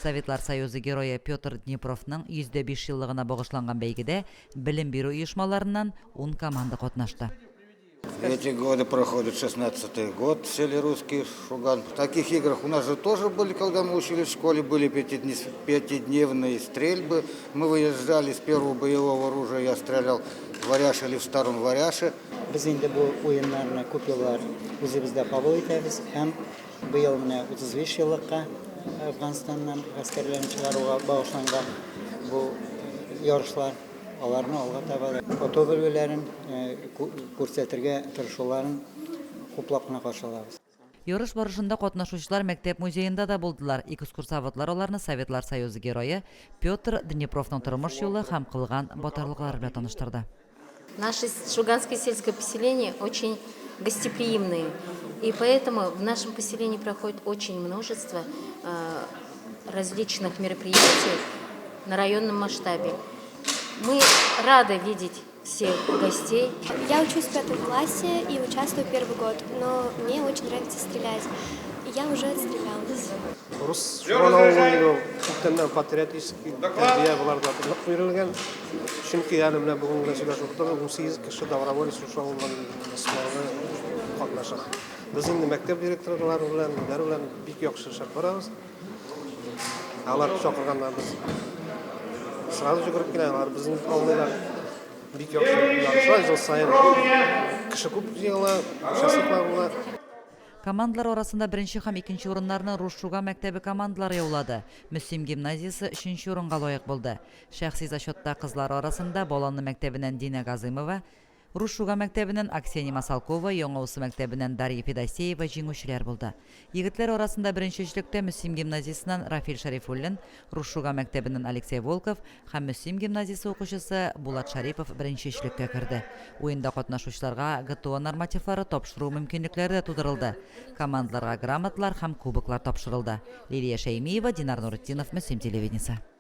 Советлар Союзы геройы Петр Днепровның 105 жылдығына бағышланған бәйгеде білім беру ұйышмаларынан 10 команда қатнашты. Эти годы проходит 16-й год в селе Русский Шуган. В таких играх у нас же тоже были, когда мы учились в школе, были пятидневные стрельбы. Мы выезжали с первого боевого оружия, я стрелял в варяж или в старом варяже. Biz indi bu oyunlarını көп yıllar özümüzde kabul ederiz. Hem bu yıl 35 yıllıkka Afganistan'dan askerlerini çıkarığa bağışlangan bu yarışlar alarını alğa tabadı. Foto bölgelerin көрсетірге тырышуларын құплақына қаршылабыз. Ярыш барышында катнашучылар мәктәп музейында да булдылар. Экскурсоводлар аларны Советлар Союзы геройы Петр Днепровның тормыш юлы һәм кылган батырлыклары белән таныштырды. Наше шуганское сельское поселение очень гостеприимное, и поэтому в нашем поселении проходит очень множество различных мероприятий на районном масштабе. Мы рады видеть всех гостей. Я учусь в 5 классе и участвую первый год, но мне очень нравится стрелять. И я уже отстрелялась. Рус шуган көптен патриотический тәрбия буларда тырнак бирелгән. Чөнки әле менә бүгенге сөйләшүдә 18 кеше доброволец шушы сыналгы катнаша. Без инде мәктәп директорлары белән бик яхшы эшләп барабыз. Алар чакырганнар без сразу жүгереп киләләр. Безнең алдылар бик яхшы ярышлар жыл сайын кеше күп җыела, участниклар була. Командалар арасында беренче һәм икенче урыннарны Руш Шуган мәктәбе командалары яулады. Мөслим гимназиясе 3нче урынга лаек булды. Шәхси зачетта кызлар арасында Боланны мәктәбеннән Дина Газымова, Руш Шуган мәктәбеннән Аксения Масалкова, Яңаусы мәктәбеннән Дарья Федосеева җиңүчеләр булды. Егетләр арасында беренчелектә Мөслим гимназиясеннән Рафил Шарифуллин, Руш Шуган мәктәбеннән Алексей Волков һәм Мөслим гимназиясе укучысы Булат Шарипов беренчелеккә керде. Уенда катнашучыларга ГТО нормативлары тапшыру мөмкинлекләре тудырылды. Командаларга грамоталар һәм кубоклар тапшырылды. Лилия Шәймиева, Динар Нурутдинов, Мөслим телевидениесе.